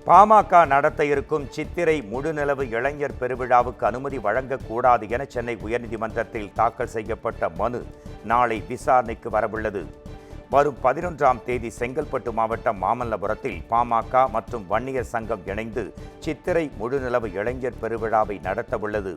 பாமக நடத்த இருக்கும் சித்திரை முழுநிலவு இளைஞர் பெருவிழாவுக்கு அனுமதி வழங்கக்கூடாது என சென்னை உயர்நீதிமன்றத்தில் தாக்கல் செய்யப்பட்ட மனு நாளை விசாரணைக்கு வரவுள்ளது. வரும் 11ஆம் தேதி செங்கல்பட்டு மாவட்டம் மாமல்லபுரத்தில் பாமக மற்றும் வன்னியர் சங்கம் இணைந்து சித்திரை முழுநிலவு இளைஞர் பெருவிழாவை நடத்தவுள்ளது.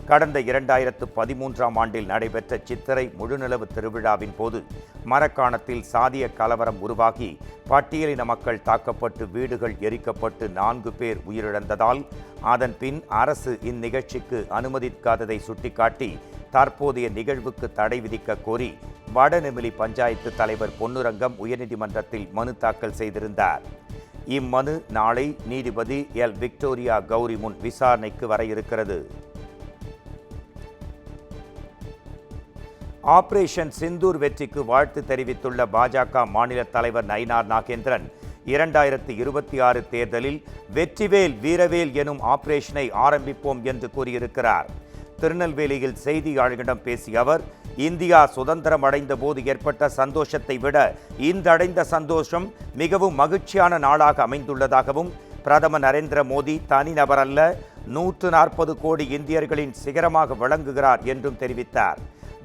கடந்த 2013ஆம் ஆண்டில் நடைபெற்ற சித்திரை முழுநிலவு திருவிழாவின் போது மரக்காணத்தில் சாதிய கலவரம் உருவாகி பட்டியலின மக்கள் தாக்கப்பட்டு வீடுகள் எரிக்கப்பட்டு 4 பேர் உயிரிழந்ததால் அதன் பின் அரசு இந்நிகழ்ச்சிக்கு அனுமதிக்காததை சுட்டிக்காட்டி தற்போதைய நிகழ்வுக்கு தடை விதிக்க கோரி வடநெமிலி பஞ்சாயத்து தலைவர் பொன்னுரங்கம் உயர்நீதிமன்றத்தில் மனு தாக்கல் செய்திருந்தார். இம்மனு நாளை நீதிபதி எல் விக்டோரியா கௌரி முன் விசாரணைக்கு வர இருக்கிறது. ஆபரேஷன் சிந்தூர் வெற்றிக்கு வாழ்த்து தெரிவித்துள்ள பாஜக மாநில தலைவர் நயினார் நாகேந்திரன் 2026 தேர்தலில் வெற்றிவேல் வீரவேல் எனும் ஆபரேஷனை ஆரம்பிப்போம் என்று கூறியிருக்கிறார். திருநெல்வேலியில் செய்தியாளர்களிடம் பேசிய அவர், இந்தியா சுதந்திரம் அடைந்த போது ஏற்பட்ட சந்தோஷத்தை விட இன்றடைந்த சந்தோஷம் மிகவும் மகிழ்ச்சியான நாளாக அமைந்துள்ளதாகவும், பிரதமர் நரேந்திர மோடி தனிநபர் அல்ல 140 கோடி இந்தியர்களின் சிகரமாக விளங்குகிறார் என்றும் தெரிவித்தார்.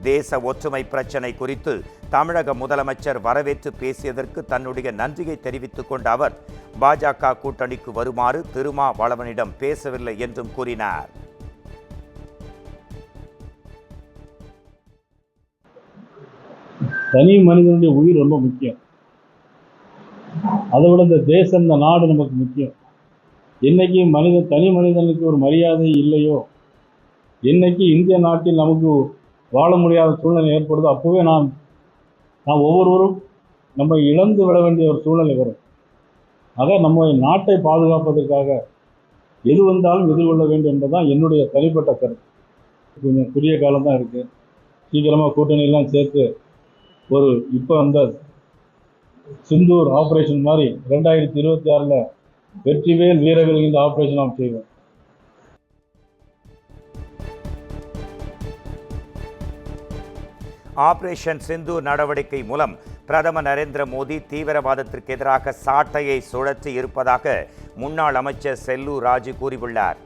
தேச ஒற்றுமை பிரச்சினை குறித்து தமிழக முதலமைச்சர் வரவேற்று பேசியதற்கு தன்னுடைய நன்றியை தெரிவித்துக் கொண்ட அவர், பாஜக கூட்டணிக்கு வருமாறு திருமாவளவனிடம் பேசவில்லை என்றும் கூறினார். தனி மனிதனுடைய உயிர் ரொம்ப முக்கியம். அதை விட இந்த தேசம், இந்த நாடு நமக்கு முக்கியம். என்னைக்கு தனி மனிதனுக்கு ஒரு மரியாதை இல்லையோ, என்னைக்கு இந்திய நாட்டில் நமக்கு வாழ முடியாத சூழ்நிலை ஏற்படுதோ, அப்போவே நாம் ஒவ்வொருவரும் நம்ம இழந்து விட வேண்டிய ஒரு சூழ்நிலை வரும். ஆக நம்ம நாட்டை பாதுகாப்பதற்காக எது வந்தாலும் எதிர்கொள்ள வேண்டும் என்பதுதான் என்னுடைய தனிப்பட்ட கருத்து. கொஞ்சம் குறுகிய காலம்தான் இருக்குது. சீக்கிரமாக கூட்டணியெல்லாம் சேர்த்து இப்போ அந்த சிந்தூர் ஆப்ரேஷன் மாதிரி 2026 வெற்றிவேல் வீரவேல் இந்த ஆப்ரேஷன் நாம் செய்வோம். ஆபரேஷன் சிந்தூர் நடவடிக்கை மூலம் பிரதமர் நரேந்திர மோடி தீவிரவாதத்திற்கு எதிராக சாட்டையை சுழற்றி இருப்பதாக முன்னாள் அமைச்சர் செல்லூர் ராஜு கூறியுள்ளார்.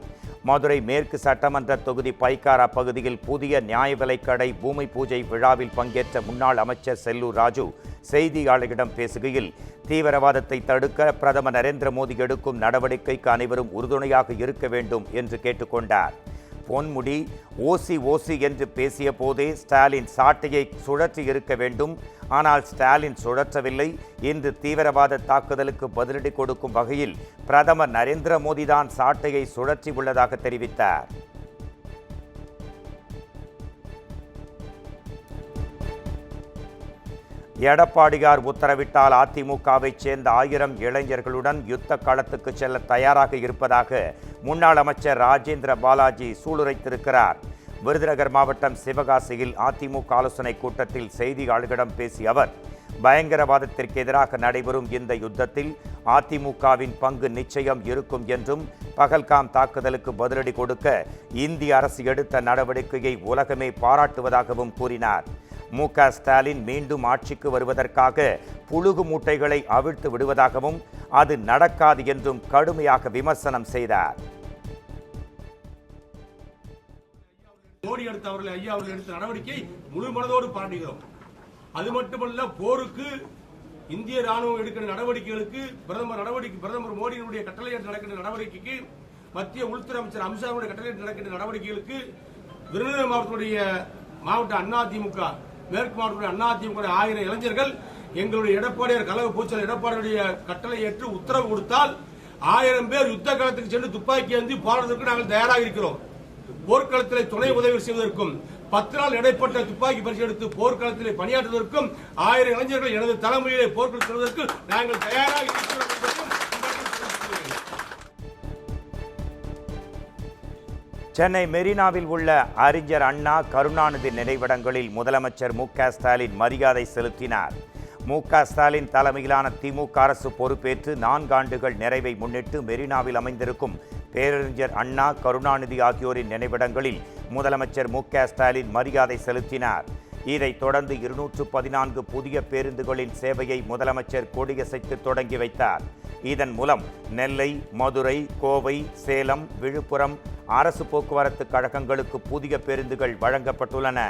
மதுரை மேற்கு சட்டமன்ற தொகுதி பைக்காரா பகுதியில் புதிய நியாய விலைக்கடை பூமி பூஜை விழாவில் பங்கேற்ற முன்னாள் அமைச்சர் செல்லூர் ராஜு செய்தியாளர்களிடம் பேசுகையில், தீவிரவாதத்தை தடுக்க பிரதமர் நரேந்திர மோடி எடுக்கும் நடவடிக்கைக்கு அனைவரும் உறுதுணையாக இருக்க வேண்டும் என்று கேட்டுக்கொண்டார். பொன்முடி ஓசி என்று பேசிய போதே ஸ்டாலின் சாட்டையை சுழற்றி இருக்க வேண்டும். ஆனால் ஸ்டாலின் சுழற்றவில்லை. இன்று தீவிரவாத தாக்குதலுக்கு பதிலடி கொடுக்கும் வகையில் பிரதமர் நரேந்திர மோடி தான் சாட்டையை சுழற்றி உள்ளதாக தெரிவித்தார். எடப்பாடியார் உத்தரவிட்டால் அதிமுகவைச் சேர்ந்த 1000 இளைஞர்களுடன் யுத்த களத்துக்கு செல்ல தயாராக இருப்பதாக முன்னாள் அமைச்சர் ராஜேந்திர பாலாஜி சூளுரைத்திருக்கிறார். விருதுநகர் மாவட்டம் சிவகாசியில் அதிமுக ஆலோசனை கூட்டத்தில் செய்தியாளர்களிடம் பேசிய அவர், பயங்கரவாதத்திற்கு எதிராக நடைபெறும் இந்த யுத்தத்தில் அதிமுகவின் பங்கு நிச்சயம் இருக்கும் என்றும், பகல்காம் தாக்குதலுக்கு பதிலடி கொடுக்க இந்திய அரசு எடுத்த நடவடிக்கையை உலகமே பாராட்டுவதாகவும் கூறினார். மு.க. ஸ்டாலின் மீண்டும் ஆட்சிக்கு வருவதற்காக புழுகு மூட்டைகளை அவிழ்த்து விடுவதாகவும், அது நடக்காது என்றும் கடுமையாக விமர்சனம் செய்தார். மோடி எடுத்த நடவடிக்கை முழு மனதோடு பாராட்டுகிறோம். அது மட்டுமல்ல, போருக்கு இந்திய ராணுவம் எடுக்கிற நடவடிக்கைகளுக்கு பிரதமர் மோடியினுடைய கட்டளை நடக்கின்ற நடவடிக்கைக்கு, மத்திய உள்துறை அமைச்சர் அமித்ஷாவுடைய கட்டளை நடக்கின்ற நடவடிக்கைகளுக்கு விருதுநகர் மாவட்ட அதிமுக மேற்கு மாவட்டத்தில் அதிமுக 1000 இளைஞர்கள் எங்களுடைய எடப்பாடியார் கழக பொதுச்செயலாளர் எடப்பாடியுடைய கட்டளை ஏற்று உத்தரவு கொடுத்தால் 1000 பேர் யுத்த களத்துக்கு சென்று துப்பாக்கி ஏந்தி போராடுவதற்கு நாங்கள் தயாராக இருக்கிறோம். போர்க்களத்தில் துணை உதவி செய்வதற்கும் 10 நாள் இடைப்பட்ட துப்பாக்கி பரிசு எடுத்து போர்க்களத்தில் பணியாற்றுவதற்கும் 1000 இளைஞர்கள் எனது தலைமையிலே போர்க்களத்தில் செல்வதற்கு நாங்கள் தயாராக இருக்கிறோம். சென்னை மெரினாவில் உள்ள அறிஞர் அண்ணா, கருணாநிதி நினைவிடங்களில் முதலமைச்சர் மு.க. ஸ்டாலின் மரியாதை செலுத்தினார். மு.க. ஸ்டாலின் தலைமையிலான திமுக அரசு பொறுப்பேற்று 4 ஆண்டுகள் நிறைவை முன்னிட்டு மெரினாவில் அமைந்திருக்கும் பேரறிஞர் அண்ணா, கருணாநிதி ஆகியோரின் நினைவிடங்களில் முதலமைச்சர் மு.க. ஸ்டாலின் மரியாதை செலுத்தினார். இதைத் தொடர்ந்து 214 புதிய பேருந்துகளின் சேவையை முதலமைச்சர் கொடியசைத்து தொடங்கி வைத்தார். இதன் மூலம் நெல்லை, மதுரை, கோவை, சேலம், விழுப்புரம் அரசு போக்குவரத்து கழகங்களுக்கு புதிய பேருந்துகள் வழங்கப்பட்டுள்ளன.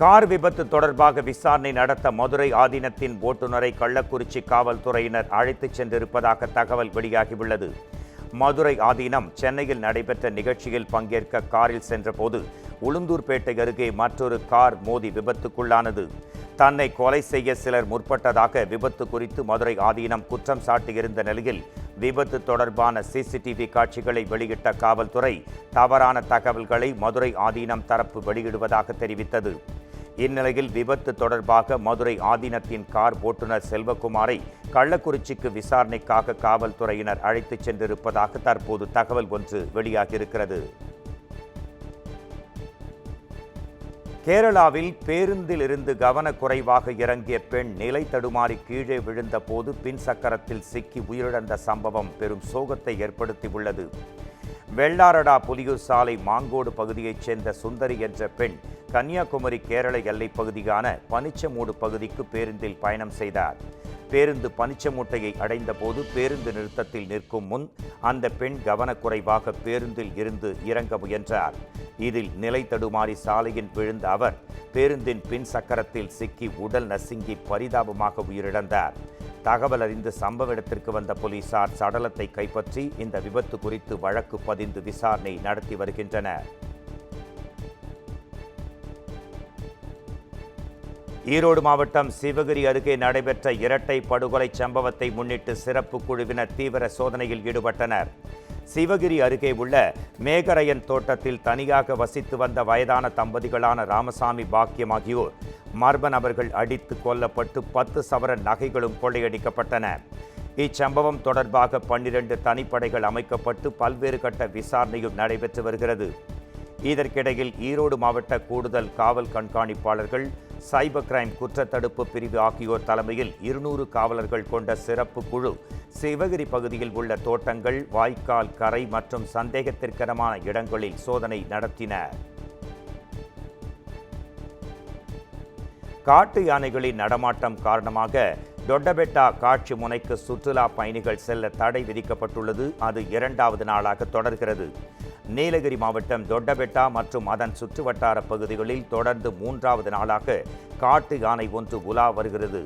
கார் விபத்து தொடர்பாக விசாரணை நடத்த மதுரை ஆதீனத்தின் ஓட்டுநரை கள்ளக்குறிச்சி காவல்துறையினர் அழைத்துச் சென்றிருப்பதாக தகவல் வெளியாகியுள்ளது. மதுரை ஆதீனம் சென்னையில் நடைபெற்ற நிகழ்ச்சியில் பங்கேற்க காரில் சென்றபோது உளுந்தூர்பேட்டை அருகே மற்றொரு கார் மோதி விபத்துக்குள்ளானது. தன்னை கொலை செய்ய சிலர் முற்பட்டதாக விபத்து குறித்து மதுரை ஆதீனம் குற்றம் சாட்டியிருந்த நிலையில் விபத்து தொடர்பான சிசிடிவி காட்சிகளை வெளியிட்ட காவல்துறை தவறான தகவல்களை மதுரை ஆதீனம் தரப்பு வெளியிடுவதாக தெரிவித்தது. இந்நிலையில் விபத்து தொடர்பாக மதுரை ஆதீனத்தின் கார் ஓட்டுநர் செல்வகுமாரை கள்ளக்குறிச்சிக்கு விசாரணைக்காக காவல்துறையினர் அழைத்துச் சென்றிருப்பதாக தற்போது தகவல் ஒன்று வெளியாகியிருக்கிறது. கேரளாவில் பேருந்தில் இருந்து கவனக்குறைவாக இறங்கிய பெண் நிலை தடுமாறி கீழே விழுந்த போது பின் சக்கரத்தில் சிக்கி உயிரிழந்த சம்பவம் பெரும் சோகத்தை ஏற்படுத்தியுள்ளது. வெள்ளாரடா புலியூர் சாலை மாங்கோடு பகுதியைச் சேர்ந்த சுந்தரி என்ற பெண் கன்னியாகுமரி கேரள எல்லைப் பகுதியான பனிச்சமூடு பகுதிக்கு பேருந்தில் பயணம் செய்தார். பேருந்து பனிச்சமூட்டையை அடைந்த போது பேருந்து நிறுத்தத்தில் நிற்கும் முன் அந்த பெண் கவனக்குறைவாக பேருந்தில் இருந்து இறங்க முயன்றார். இதில் நிலை தடுமாறி சாலையில் விழுந்த அவர் பேருந்தின் பின் சக்கரத்தில் சிக்கி உடல் நசுங்கி பரிதாபமாக உயிரிழந்தார். தகவல் அறிந்து சம்பவ இடத்திற்கு வந்த போலீசார் சடலத்தை கைப்பற்றி இந்த விபத்து குறித்து வழக்கு பதிந்து விசாரணை நடத்தி வருகின்றனர். ஈரோடு மாவட்டம் சிவகிரி அருகே நடைபெற்ற இரட்டை படுகொலை சம்பவத்தை முன்னிட்டு சிறப்பு குழுவினர் தீவிர சோதனையில் ஈடுபட்டனர். சிவகிரி அருகே உள்ள மேகரையன் தோட்டத்தில் தனியாக வசித்து வந்த வயதான தம்பதிகளான ராமசாமி, பாக்கியம் ஆகியோர் மர்ம நபர்கள் அடித்து கொல்லப்பட்டு 10 சவரன் நகைகளும் கொள்ளையடிக்கப்பட்டன. இச்சம்பவம் தொடர்பாக 12 தனிப்படைகள் அமைக்கப்பட்டு பல்வேறு கட்ட விசாரணையும் நடைபெற்று வருகிறது. இதற்கிடையில் ஈரோடு மாவட்ட கூடுதல் காவல் கண்காணிப்பாளர்கள், சைபர் கிரைம் குற்றத்தடுப்பு பிரிவு ஆகியோர் தலைமையில் 200 காவலர்கள் கொண்ட சிறப்பு குழு சிவகிரி பகுதியில் உள்ள தோட்டங்கள், வாய்க்கால் கரை மற்றும் சந்தேகத்திற்கிடமான இடங்களில் சோதனை நடத்தினர். காட்டு யானைகளின் நடமாட்டம் காரணமாக டொட்டபெட்டா காட்சி முனைக்கு சுற்றுலா பயணிகள் செல்ல தடை விதிக்கப்பட்டுள்ளது. அது 2வது நாளாக தொடர்கிறது. நீலகிரி மாவட்டம் டொட்டபெட்டா மற்றும் அதன் சுற்றுவட்டார பகுதிகளில் தொடர்ந்து 3வது நாளாக காட்டு யானை ஒன்று உலா வருகிறது.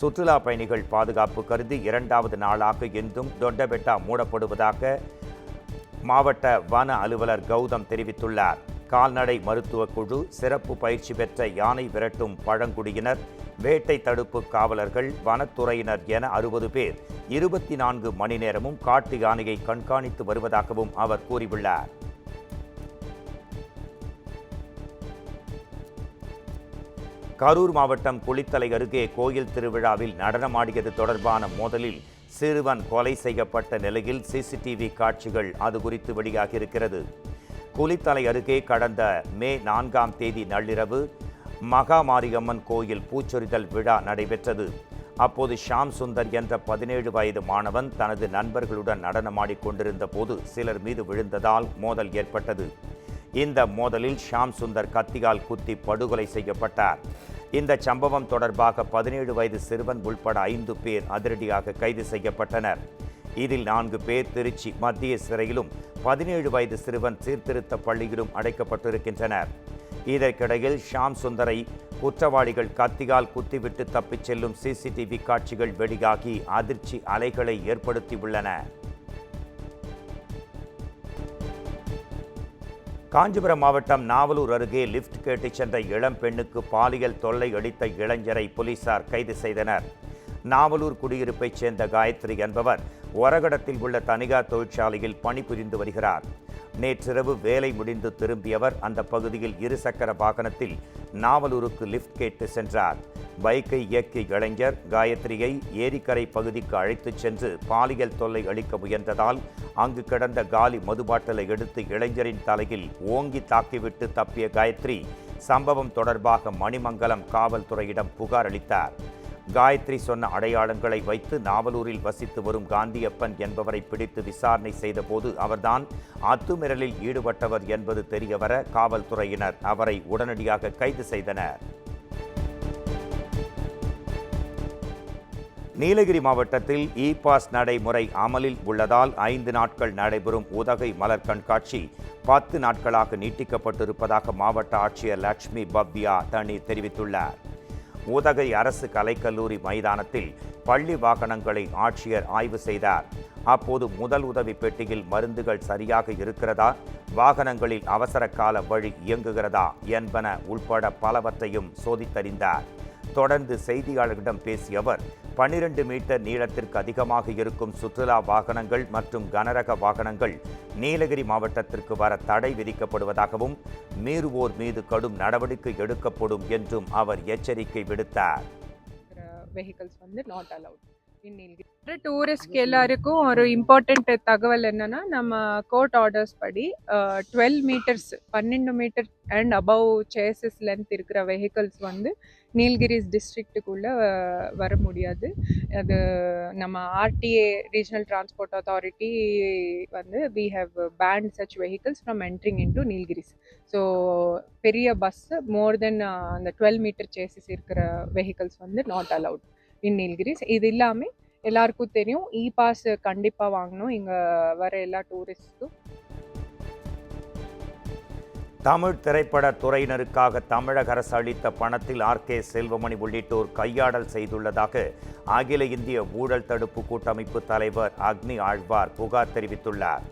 சுற்றுலா பயணிகள் பாதுகாப்பு கருதி 2வது நாளாக இன்றும் டொட்டபெட்டா மூடப்படுவதாக மாவட்ட வன அலுவலர் கௌதம் தெரிவித்துள்ளார். கால்நடை மருத்துவ குழு, சிறப்பு பயிற்சி பெற்ற யானை விரட்டும் பழங்குடியினர், வேட்டை தடுப்பு காவலர்கள், வனத்துறையினர் என 60 பேர் 24 மணி நேரமும் காட்டு யானையை கண்காணித்து வருவதாகவும் அவர் கூறியுள்ளார். கரூர் மாவட்டம் குளித்தலை அருகே கோயில் திருவிழாவில் நடனமாடியது தொடர்பான மோதலில் சிறுவன் கொலை செய்யப்பட்ட நிலையில் சிசிடிவி காட்சிகள் அது குறித்து வெளியாகியிருக்கிறது. குளித்தலை அருகே கடந்த மே 4ஆம் தேதி நள்ளிரவு மகாமாரியம்மன் கோயில் பூச்சொரிதல் விழா நடைபெற்றது. அப்போது ஷாம் சுந்தர் என்ற 17 வயது மாணவன் தனது நண்பர்களுடன் நடனமாடிக் கொண்டிருந்த போது சிலர் மீது விழுந்ததால் மோதல் ஏற்பட்டது. இந்த மோதலில் ஷாம் சுந்தர் கத்தியால் குத்தி படுகொலை செய்யப்பட்டார். இந்த சம்பவம் தொடர்பாக 17 வயது சிறுவன் உள்பட 5 பேர் அதிரடியாக கைது செய்யப்பட்டனர். இதில் 4 பேர் திருச்சி மத்திய சிறையிலும் 17 வயது சிறுவன் சீர்திருத்த பள்ளியிலும் அடைக்கப்பட்டிருக்கின்றனர். இதற்கிடையில் ஷாம் சுந்தரை குற்றவாளிகள் கத்தியால் குத்திவிட்டு தப்பிச் செல்லும் சிசிடிவி காட்சிகள் வெளியாகி அதிர்ச்சி அலைகளை ஏற்படுத்தியுள்ளன. காஞ்சிபுரம் மாவட்டம் நாவலூர் அருகே லிப்ட் கேட்டுச் சென்ற இளம் பெண்ணுக்கு பாலியல் தொல்லை அளித்த இளைஞரை போலீசார் கைது செய்தனர். நாவலூர் குடியிருப்பைச் சேர்ந்த காயத்ரி என்பவர் ஒரகடத்தில் உள்ள தனியார் தொழிற்சாலையில் பணிபுரிந்து வருகிறார். நேற்றிரவு வேலை முடிந்து திரும்பியவர் அந்த பகுதியில் 2 சக்கர வாகனத்தில் நாவலூருக்கு லிப்ட் கேட்டு சென்றார். பைக்கை இயக்கிய இளைஞர் காயத்ரியை ஏரிக்கரை பகுதிக்கு அழைத்துச் சென்று பாலியல் தொல்லை அளிக்க முயன்றதால் அங்கு கிடந்த காலி மதுபாட்டலை எடுத்து இளைஞரின் தலையில் ஓங்கி தாக்கிவிட்டு தப்பிய காயத்ரி சம்பவம் தொடர்பாக மணிமங்கலம் காவல்துறையிடம் புகார் அளித்தார். காயத்ரி சொன்ன அடையாளங்களை வைத்து நாவலூரில் வசித்து வரும் காந்தியப்பன் என்பவரை பிடித்து விசாரணை செய்தபோது அவர்தான் அத்துமீறலில் ஈடுபட்டவர் என்பது தெரியவர காவல்துறையினர் அவரை உடனடியாக கைது செய்தனர். நீலகிரி மாவட்டத்தில் இ-பாஸ் நடைமுறை அமலில் உள்ளதால் 5 நாட்கள் நடைபெறும் உதகை மலர் கண்காட்சி 10 நாட்களாக நீட்டிக்கப்பட்டிருப்பதாக மாவட்ட ஆட்சியர் லட்சுமி பவ்யா தனி தெரிவித்துள்ளார். உதகை அரசு கலைக்கல்லூரி மைதானத்தில் பள்ளி வாகனங்களை ஆட்சியர் ஆய்வு செய்தார். அப்போது முதல் உதவி பெட்டியில் மருந்துகள் சரியாக இருக்கிறதா, வாகனங்களில் அவசர கால வழி இயங்குகிறதா என்பன உள்பட பலவற்றையும் சோதித்தறிந்தார். தொடர்ந்து செய்தியாளர்களிடம் பேசிய அவர் 12 மீட்டர் நீளத்திற்கு அதிகமாக இருக்கும் சுற்றுலா வாகனங்கள் மற்றும் கனரக வாகனங்கள் நீலகிரி மாவட்டத்திற்கு வர தடை விதிக்கப்படுவதாகவும் மீறுவோர் மீது கடும் நடவடிக்கை எடுக்கப்படும் என்றும் அவர் எச்சரிக்கை விடுத்தார். வெஹிக்கிள்ஸ் வந்து நாட் அலவுட் இன் நீலகிரி. டூரிஸ்ட்க்கு எல்லாருக்கும் ஒரு இம்பார்ட்டண்ட் தகவல் என்னன்னா, நம்ம கோர்ட் ஆர்டர்ஸ் படி 12 meters 12 meter and above chassis length இருக்கிற வெஹிக்கிள்ஸ் வந்து நீலகிரிஸ் டிஸ்ட்ரிக்ட்டுக்குள்ள வர முடியாது. அது நம்ம ஆர்டிஏ ரீஜனல் டிரான்ஸ்போர்ட் அத்தாரிட்டி வந்து we have banned such vehicles from entering into Nilgiris. So பெரிய பஸ் மோர் தென் அந்த 12 மீட்டர் சேசஸ் இருக்கிற வெஹிக்கிள்ஸ் வந்து நாட் அலவுட் இன் நீல்கிரிஸ். இது இல்லாமல் எல்லாருக்கும் தெரியும், இ-பாஸ் கண்டிப்பாக வாங்கணும் இங்கே வர எல்லா டூரிஸ்ட்டும். தமிழ் திரைப்பட துறையினருக்காக தமிழக அரசு அளித்த பணத்தில் ஆர்.கே. செல்வமணி உள்ளிட்டோர் கையாடல் செய்துள்ளதாக அகில இந்திய ஊழல் தடுப்பு கூட்டமைப்பு தலைவர் அக்னி ஆழ்வார் புகார் தெரிவித்துள்ளார்.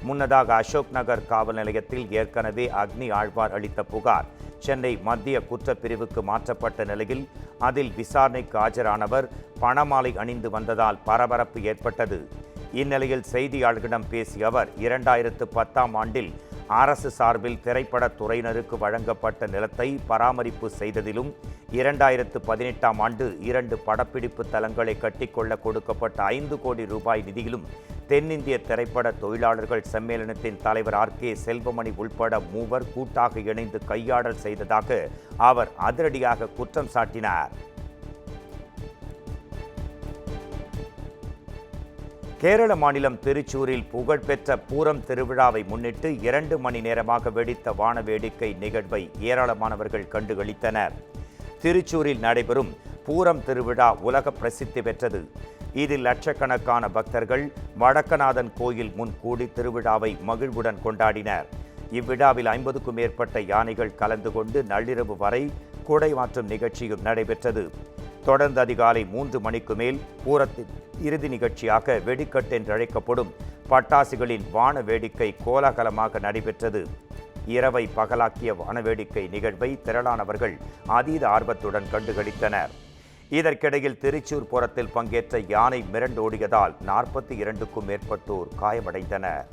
முன்னதாக அசோக் நகர் காவல் நிலையத்தில் ஏற்கனவே அக்னி ஆழ்வார் அளித்த புகார் சென்னை மத்திய குற்றப்பிரிவுக்கு மாற்றப்பட்ட நிலையில் அதில் விசாரணைக்கு ஆஜரானவர் பணமாலை அணிந்து வந்ததால் பரபரப்பு ஏற்பட்டது. இந்நிலையில் செய்தியாளர்களிடம் பேசிய அவர் 2010ஆம் ஆண்டில் அரசு சார்பில் திரைப்பட துறையினருக்கு வழங்கப்பட்ட நிலத்தை பராமரிப்பு செய்ததிலும் 2018ஆம் ஆண்டு 2 படப்பிடிப்பு தலங்களை கட்டிக்கொள்ள கொடுக்கப்பட்ட 5 கோடி ரூபாய் நிதியிலும் தென்னிந்திய திரைப்பட தொழிலாளர்கள் சம்மேளனத்தின் தலைவர் ஆர்.கே. செல்வமணி உள்பட 3 கூட்டாக இணைந்து கையாடல் செய்ததாக அவர் அதிரடியாக குற்றம் சாட்டினார். கேரள மாநிலம் திருச்சூரில் புகழ்பெற்ற பூரம் திருவிழாவை முன்னிட்டு 2 மணி நேரமாக வெடித்த வான வேடிக்கை நிகழ்வை ஏராளமானவர்கள் கண்டுகளித்தனர். திருச்சூரில் நடைபெறும் பூரம் திருவிழா உலக பிரசித்தி பெற்றது. இதில் லட்சக்கணக்கான பக்தர்கள் வடக்கநாதன் கோயில் முன் கூடி திருவிழாவை மகிழ்வுடன் கொண்டாடினர். இவ்விழாவில் 50க்கும் மேற்பட்ட யானைகள் கலந்து கொண்டு நள்ளிரவு வரை குடை மாற்றும் நிகழ்ச்சியும் நடைபெற்றது. தொடர்ந்து அதிகாலை 3 மணிக்கு மேல் பூரத்தின் இறுதி நிகழ்ச்சியாக வெடிக்கட்டு என்று அழைக்கப்படும் பட்டாசுகளின் வான வேடிக்கை கோலாகலமாக நடைபெற்றது. இரவை பகலாக்கிய வானவேடிக்கை நிகழ்வை திரளானவர்கள் அதீத ஆர்வத்துடன் கண்டுகளித்தனர். இதற்கிடையில் திருச்சூர் புறத்தில் பங்கேற்ற யானை மிரண்டோடியதால் 42க்கும் மேற்பட்டோர் காயமடைந்தனர்.